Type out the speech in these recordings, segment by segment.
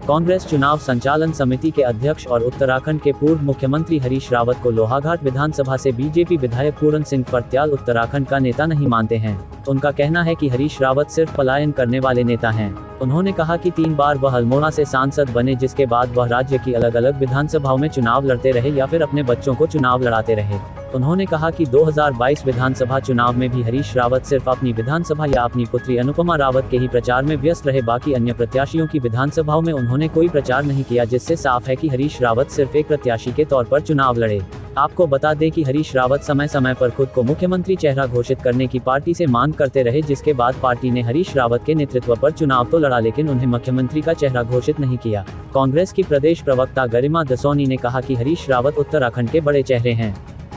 कांग्रेस चुनाव संचालन समिति के अध्यक्ष और उत्तराखंड के पूर्व मुख्यमंत्री हरीश रावत को लोहाघाट विधानसभा से बीजेपी विधायक पूरन सिंह फर्त्याल उत्तराखंड का नेता नहीं मानते हैं। उनका कहना है कि हरीश रावत सिर्फ पलायन करने वाले नेता हैं। उन्होंने कहा कि 3 बार वह अल्मोड़ा से सांसद बने, जिसके बाद वह राज्य की अलग अलग विधानसभाओं में चुनाव लड़ते रहे या फिर अपने बच्चों को चुनाव लड़ाते रहे। उन्होंने कहा कि 2022 विधानसभा चुनाव में भी हरीश रावत सिर्फ अपनी विधानसभा या अपनी पुत्री अनुपमा रावत के ही प्रचार में व्यस्त रहे, बाकी अन्य प्रत्याशियों की विधानसभाओं में उन्होंने कोई प्रचार नहीं किया, जिससे साफ है कि हरीश रावत सिर्फ एक प्रत्याशी के तौर पर चुनाव लड़े। आपको बता दें कि हरीश रावत समय समय पर खुद को मुख्यमंत्री चेहरा घोषित करने की पार्टी से मांग करते रहे, जिसके बाद पार्टी ने हरीश रावत के नेतृत्व पर चुनाव तो लड़ा, लेकिन उन्हें मुख्यमंत्री का चेहरा घोषित नहीं किया। कांग्रेस की प्रदेश प्रवक्ता गरिमा दसोनी ने कहा कि हरीश रावत उत्तराखंड के बड़े चेहरे हैं।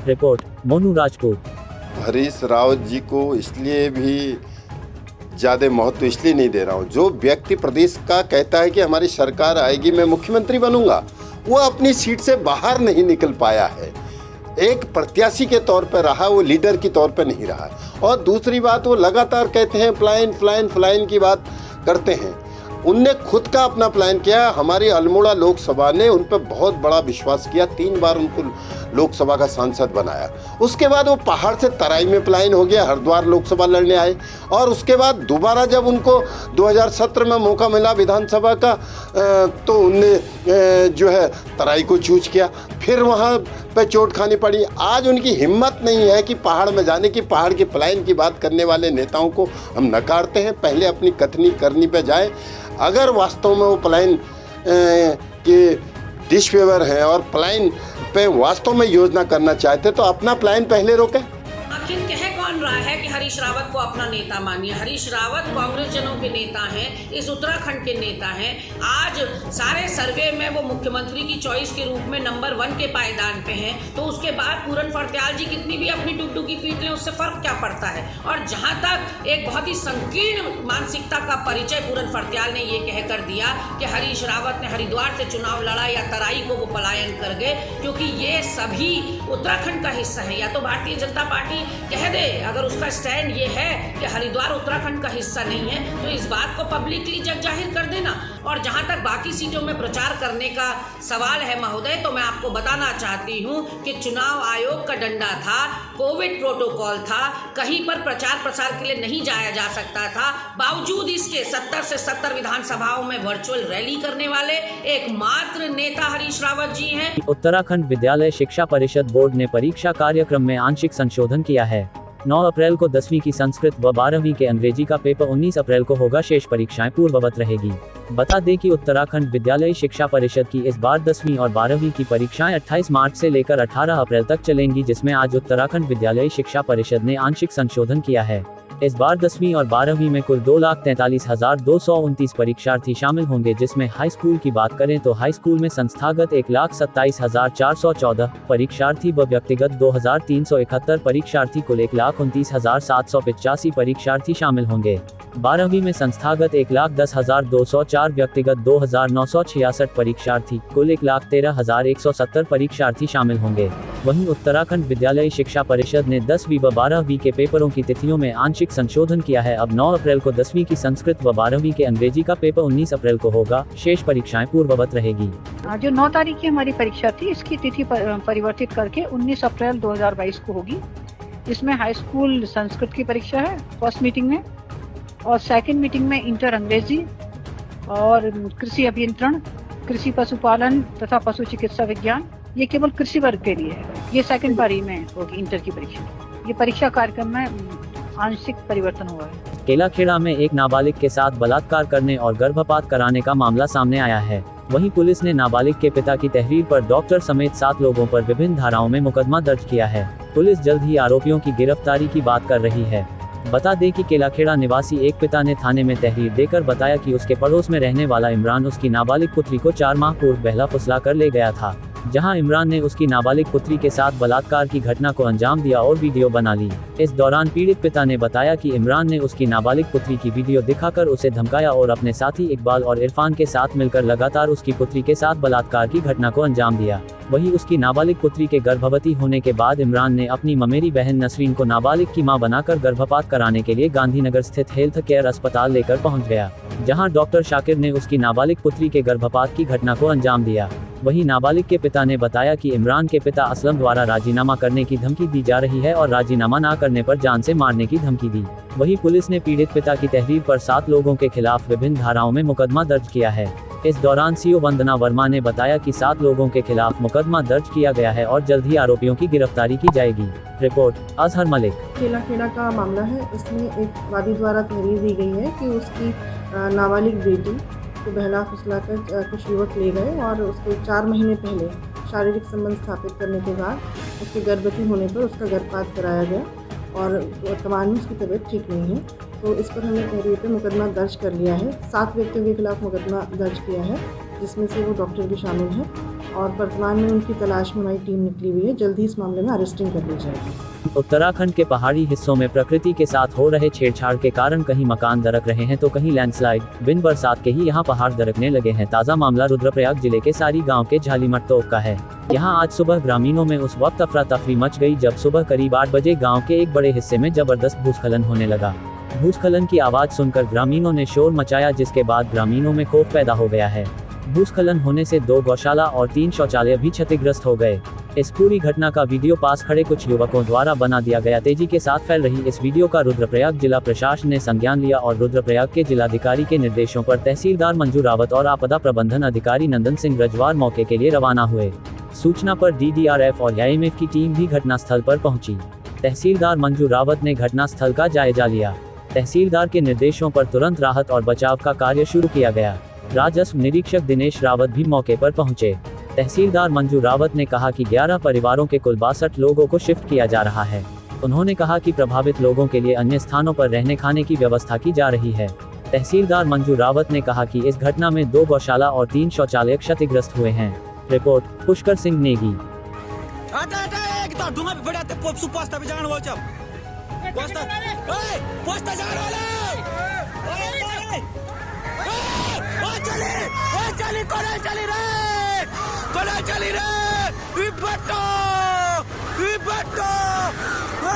रिपोर्ट मोनू राजपूत। हरीश रावत जी को इसलिए भी ज़्यादा महत्व इसलिए नहीं दे रहा हूँ, जो व्यक्ति प्रदेश का कहता है कि हमारी सरकार आएगी, मैं मुख्यमंत्री बनूंगा, वो अपनी सीट से बाहर नहीं निकल पाया है। एक प्रत्याशी के तौर पर रहा, वो लीडर की तौर पर नहीं रहा। और दूसरी बात, वो लगातार कहते हैं प्लान की बात करते हैं। उनने खुद का अपना प्लान किया। हमारी अल्मोड़ा लोकसभा ने उन पर बहुत बड़ा विश्वास किया, 3 बार उनको लोकसभा का सांसद बनाया। उसके बाद वो पहाड़ से तराई में पलायन हो गया, हरिद्वार लोकसभा लड़ने आए, और उसके बाद दोबारा जब उनको 2017 में मौका मिला विधानसभा का, तो उनने जो है तराई को चूज किया, फिर वहाँ पे चोट खानी पड़ी। आज उनकी हिम्मत नहीं है कि पहाड़ में जाने की, पहाड़ के पलायन की बात करने वाले नेताओं को हम नकारते हैं। पहले अपनी कथनी करनी पे जाए। अगर वास्तव में वो पलायन के डिसफेवर हैं और पलायन पे वास्तव में योजना करना चाहते, तो अपना प्लान पहले रोकें। आखिर कह कौन रहा है कि हरीश रावत को अपना नेता मानिए? हरीश रावत कांग्रेस जनों के नेता हैं, इस उत्तराखंड के नेता हैं। आज सारे सर्वे में वो मुख्यमंत्री की चॉइस के रूप में नंबर 1 के पायदान पे हैं, तो उसके बाद पूरन फर्त्याल जी कितनी भी अपनी डुगडुगी पीट लें, उससे फर्क क्या पड़ता है? और जहां तक एक बहुत ही संकीर्ण मानसिकता का परिचय पूरन फर्त्याल ने ये कहकर दिया कि हरीश रावत ने हरिद्वार से चुनाव लड़ा या तराई को वो पलायन कर गए, क्योंकि ये सभी उत्तराखंड का हिस्सा है। या तो भारतीय जनता पार्टी कह दे, अगर उसका स्टैंड ये है कि हरिद्वार उत्तराखंड का हिस्सा नहीं है, तो इस बात को पब्लिकली जग जाहिर कर देना। और जहां तक बाकी सीटों में प्रचार करने का सवाल है महोदय, तो मैं आपको बताना चाहती हूं कि चुनाव आयोग का डंडा था, कोविड प्रोटोकॉल था, कहीं पर प्रचार प्रसार के लिए नहीं जाया जा सकता था। बावजूद इसके 70 से 70 विधानसभाओं में वर्चुअल रैली करने वाले एकमात्र नेता हरीश रावत जी हैं। उत्तराखंड विद्यालय शिक्षा परिषद बोर्ड ने परीक्षा कार्यक्रम में आंशिक संशोधन किया है। 9 अप्रैल को 10वीं की संस्कृत व 12वीं के अंग्रेजी का पेपर 19 अप्रैल को होगा। शेष परीक्षाएं पूर्ववत रहेगी। बता दें कि उत्तराखंड विद्यालय शिक्षा परिषद की इस बार 10वीं और 12वीं की परीक्षाएं 28 मार्च से लेकर 18 अप्रैल तक चलेंगी, जिसमें आज उत्तराखंड विद्यालय शिक्षा परिषद ने आंशिक संशोधन किया है। इस बार 10वीं और 12वीं में कुल 2,43,229 परीक्षार्थी शामिल होंगे, जिसमें हाई स्कूल की बात करें तो हाई स्कूल में संस्थागत 1,27,414 परीक्षार्थी व व्यक्तिगत 2,371 परीक्षार्थी, कुल 1,29,785 परीक्षार्थी शामिल होंगे। 12वीं में संस्थागत 1,10,204 व्यक्तिगत 2,966 परीक्षार्थी, कुल 1,13,170 परीक्षार्थी शामिल होंगे। वहीं उत्तराखंड विद्यालय शिक्षा परिषद ने 10वीं व 12वीं के पेपरों की तिथियों में आंशिक संशोधन किया है। अब 9 अप्रैल को 10वीं की संस्कृत व 12वीं के अंग्रेजी का पेपर 19 अप्रैल को होगा। शेष परीक्षाएं पूर्ववत रहेगी। जो 9 तारीख की हमारी परीक्षा थी, इसकी तिथि परिवर्तित करके 19 अप्रैल 2022 को होगी। इसमें हाई स्कूल संस्कृत की परीक्षा है फर्स्ट मीटिंग में, और सेकंड मीटिंग में इंटर अंग्रेजी और कृषि अभियंत्रण, कृषि पशुपालन तथा पशु चिकित्सा विज्ञान, ये केवल कृषि वर्ग के लिए है। ये सेकंड पारी में होगी इंटर की परीक्षा। ये परीक्षा कार्यक्रम में आंशिक परिवर्तन हुआ है। केलाखेड़ा में एक नाबालिग के साथ बलात्कार करने और गर्भपात कराने का मामला सामने आया है। वहीं पुलिस ने नाबालिग के पिता की तहरीर पर डॉक्टर समेत 7 लोगों पर विभिन्न धाराओं में मुकदमा दर्ज किया है। पुलिस जल्द ही आरोपियों की गिरफ्तारी की बात कर रही है। बता दें कि केलाखेड़ा निवासी एक पिता ने थाने में तहरीर देकर बताया कि उसके पड़ोस में रहने वाला इमरान उसकी नाबालिग पुत्री को 4 माह पूर्व बहला फुसला कर ले गया था। जहां इमरान ने उसकी नाबालिग पुत्री के साथ बलात्कार की घटना को अंजाम दिया और वीडियो बना ली। इस दौरान पीड़ित पिता ने बताया कि इमरान ने उसकी नाबालिग पुत्री की वीडियो दिखाकर उसे धमकाया और अपने साथी इकबाल और इरफान के साथ मिलकर लगातार उसकी पुत्री के साथ बलात्कार की घटना को अंजाम दिया। वहीं उसकी नाबालिग पुत्री के गर्भवती होने के बाद इमरान ने अपनी ममेरी बहन नसरीन को नाबालिग की मां बनाकर गर्भपात कराने के लिए गांधीनगर स्थित हेल्थ केयर अस्पताल लेकर पहुंच गया, जहां डॉक्टर शाकिर ने उसकी नाबालिग पुत्री के गर्भपात की घटना को अंजाम दिया। वहीं नाबालिग के पिता ने बताया कि इमरान के पिता असलम द्वारा राजीनामा करने की धमकी दी जा रही है और राजीनामा न करने पर जान से मारने की धमकी दी। वहीं पुलिस ने पीड़ित पिता की तहरीर पर 7 लोगों के खिलाफ विभिन्न धाराओं में मुकदमा दर्ज किया है। इस दौरान सीओ वंदना वर्मा ने बताया कि 7 लोगों के खिलाफ मुकदमा दर्ज किया गया है और जल्द ही आरोपियों की गिरफ्तारी की जाएगी। रिपोर्ट अजहर मलिक। खेला का मामला है। इसमें एक वादी द्वारा तहरीर दी गई है कि उसकी नाबालिग बेटी को बहला फुसलाकर कुछ युवक ले गए और उसको 4 महीने पहले शारीरिक संबंध स्थापित करने के बाद उसके गर्भवती होने पर उसका गर्भपात कराया गया और वर्तमान में उसकी तबीयत ठीक नहीं है। तो इस पर हमने तहरीर पर मुकदमा दर्ज कर लिया है। 7 व्यक्तियों के खिलाफ मुकदमा दर्ज किया है, जिसमें से वो डॉक्टर भी शामिल हैं और वर्तमान में उनकी तलाश में हमारी टीम निकली हुई है। जल्द ही इस मामले में अरेस्टिंग कर ली जाएगी। उत्तराखंड के पहाड़ी हिस्सों में प्रकृति के साथ हो रहे छेड़छाड़ के कारण कहीं मकान दरक रहे हैं तो कहीं लैंडस्लाइड। बिन बरसात के ही यहां पहाड़ दरकने लगे हैं। ताज़ा मामला रुद्रप्रयाग जिले के सारी गांव के झालीमठ तोप का है। यहां आज सुबह ग्रामीणों में उस वक्त अफरा तफरी मच गई जब सुबह करीब 8 बजे गाँव के एक बड़े हिस्से में जबरदस्त भूस्खलन होने लगा। भूस्खलन की आवाज सुनकर ग्रामीणों ने शोर मचाया, जिसके बाद ग्रामीणों में खौफ पैदा हो गया है। भूस्खलन होने से 2 गौशाला और 3 शौचालय भी क्षतिग्रस्त हो गए। इस पूरी घटना का वीडियो पास खड़े कुछ युवकों द्वारा बना दिया गया। तेजी के साथ फैल रही इस वीडियो का रुद्रप्रयाग जिला प्रशासन ने संज्ञान लिया और रुद्रप्रयाग के जिलाधिकारी के निर्देशों पर तहसीलदार मंजू रावत और आपदा प्रबंधन अधिकारी नंदन सिंह रजवार मौके के लिए रवाना हुए। सूचना पर DDRF और AIMF की टीम भी घटनास्थल पर पहुंची। तहसीलदार मंजू रावत ने घटनास्थल का जायजा लिया। तहसीलदार के निर्देशों पर तुरंत राहत और बचाव का कार्य शुरू किया गया। राजस्व निरीक्षक दिनेश रावत भी मौके पर पहुंचे। तहसीलदार मंजू रावत ने कहा कि 11 परिवारों के कुल 62 लोगों को शिफ्ट किया जा रहा है। उन्होंने कहा कि प्रभावित लोगों के लिए अन्य स्थानों पर रहने खाने की व्यवस्था की जा रही है। तहसीलदार मंजू रावत ने कहा कि इस घटना में 2 गौशाला और 3 शौचालय क्षतिग्रस्त हुए हैं। रिपोर्ट पुष्कर सिंह नेगी।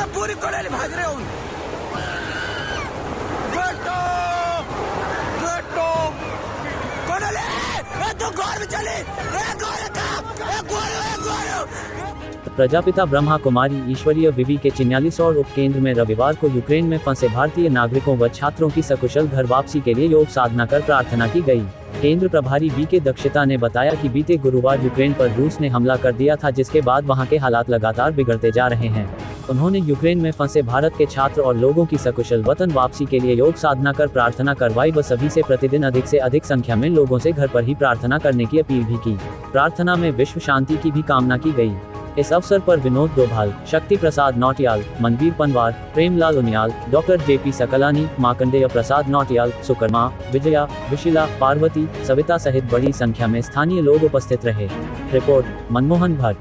पूरी भाग रहे हो प्रजापिता ब्रह्मा कुमारी ईश्वरीय विवि के 44 और उपकेंद्र में रविवार को यूक्रेन में फंसे भारतीय नागरिकों व छात्रों की सकुशल घर वापसी के लिए योग साधना कर प्रार्थना की गई। केंद्र प्रभारी BK दक्षिता ने बताया कि बीते गुरुवार यूक्रेन पर रूस ने हमला कर दिया था, जिसके बाद वहां के हालात लगातार बिगड़ते जा रहे हैं। उन्होंने यूक्रेन में फंसे भारत के छात्र और लोगों की सकुशल वतन वापसी के लिए योग साधना कर प्रार्थना करवाई व सभी से प्रतिदिन अधिक से अधिक संख्या में लोगों से घर पर ही प्रार्थना करने की अपील भी की। प्रार्थना में विश्व शांति की भी कामना की गई। इस अवसर पर विनोद डोभाल, शक्ति प्रसाद नौटियाल, मनवीर पनवार, प्रेमलाल उनियाल, डॉक्टर JP सकलानी, मार्कंडेय प्रसाद नौटियाल, सुकर्मा, विजया, विशिला, पार्वती, सविता सहित बड़ी संख्या में स्थानीय लोग उपस्थित रहे। रिपोर्ट मनमोहन भट्ट।